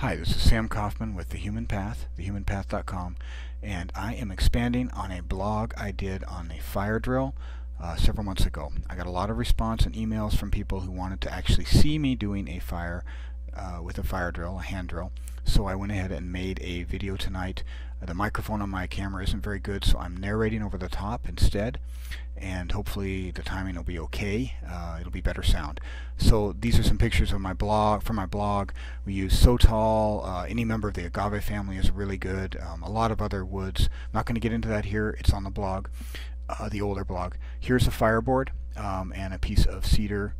Hi, this is Sam Kaufman with The Human Path, thehumanpath.com, and I am expanding on a blog I did on a fire drill several months ago. I got a lot of response and emails from people who wanted to actually see me doing a fire with a fire drill, a hand drill. So I went ahead and made a video tonight. The microphone on my camera isn't very good, so I'm narrating over the top instead, and hopefully the timing will be okay. It'll be better sound. So these are some pictures of my blog. From my blog, we use Sotal. Any member of the agave family is really good. A lot of other woods. I'm not going to get into that here. It's on the blog, the older blog. Here's a fireboard and a piece of cedar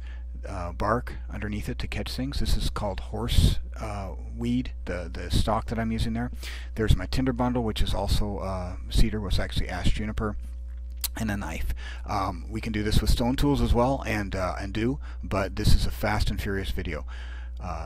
bark underneath it to catch things. This is called horse weed, the stalk that I'm using there. There's my tinder bundle, which is also cedar, was actually ash juniper, and a knife. We can do this with stone tools as well, and do, but this is a fast and furious video.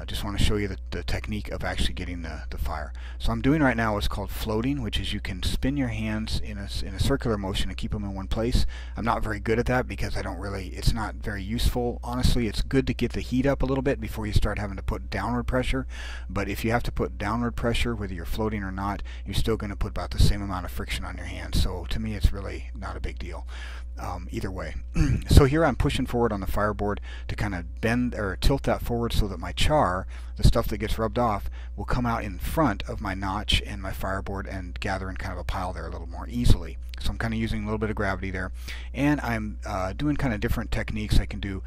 Just want to show you the technique of actually getting the fire. So I'm doing right now what's called floating, which is you can spin your hands in a circular motion and keep them in one place. I'm not very good at that because it's not very useful. Honestly, it's good to get the heat up a little bit before you start having to put downward pressure, but if you have to put downward pressure, whether you're floating or not, you're still going to put about the same amount of friction on your hands. So to me, it's really not a big deal. Either way. So here I'm pushing forward on the fireboard to kind of bend or tilt that forward so that my char, the stuff that gets rubbed off, will come out in front of my notch and my fireboard and gather in kind of a pile there a little more easily. So I'm kind of using a little bit of gravity there, and I'm doing kind of different techniques. I can do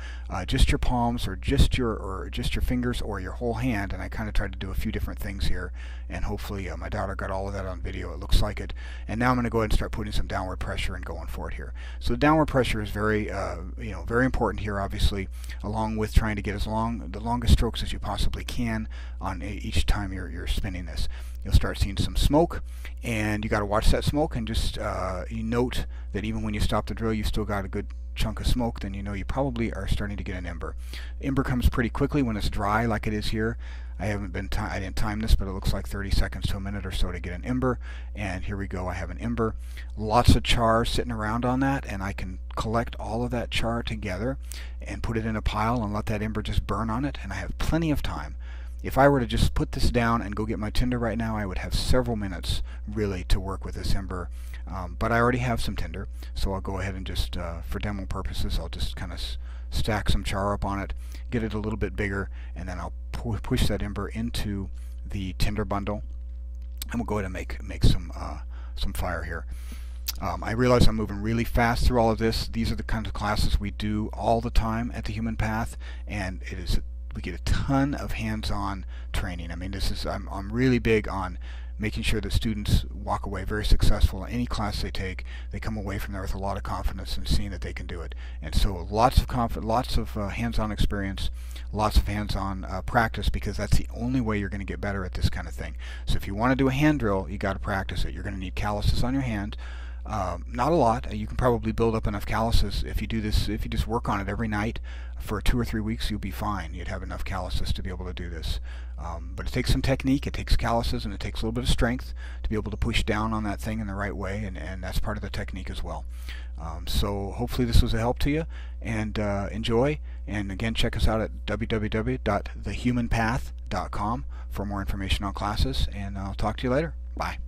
just your palms or just your fingers or your whole hand, and I kind of tried to do a few different things here, and hopefully my daughter got all of that on video. It looks like it. And now I'm going to go ahead and start putting some downward pressure and going for it here. So the downward pressure is very very important here, obviously, along with trying to get the longest strokes as you possibly can on each time you're spinning this. You'll start seeing some smoke, and you got to watch that smoke, and just you note that even when you stop the drill, you still got a good chunk of smoke. Then you know you probably are starting to get an ember. Ember comes pretty quickly when it's dry, like it is here. I didn't time this, but it looks like 30 seconds to a minute or so to get an ember. And here we go. I have an ember. Lots of char sitting around on that, and I can collect all of that char together and put it in a pile and let that ember just burn on it, and I have plenty of time. If I were to just put this down and go get my tinder right now, I would have several minutes really to work with this ember. But I already have some tinder, so I'll go ahead and just, for demo purposes, I'll just kind of stack some char up on it, get it a little bit bigger, and then I'll push that ember into the tinder bundle, and we'll go ahead and make some fire here. I realize I'm moving really fast through all of this. These are the kinds of classes we do all the time at the Human Path, and we get a ton of hands-on training. I mean, I'm really big on making sure that students walk away very successful in any class they take. They come away from there with a lot of confidence and seeing that they can do it. And so lots of hands-on experience, lots of hands-on practice, because that's the only way you're going to get better at this kind of thing. So if you want to do a hand drill, you got to practice it. You're going to need calluses on your hand. Not a lot. You can probably build up enough calluses if you do this. If you just work on it every night for 2 or 3 weeks, you'll be fine. You'd have enough calluses to be able to do this. But it takes some technique, it takes calluses, and it takes a little bit of strength to be able to push down on that thing in the right way, and that's part of the technique as well. So hopefully this was a help to you, and enjoy. And again, check us out at www.thehumanpath.com for more information on classes, and I'll talk to you later. Bye.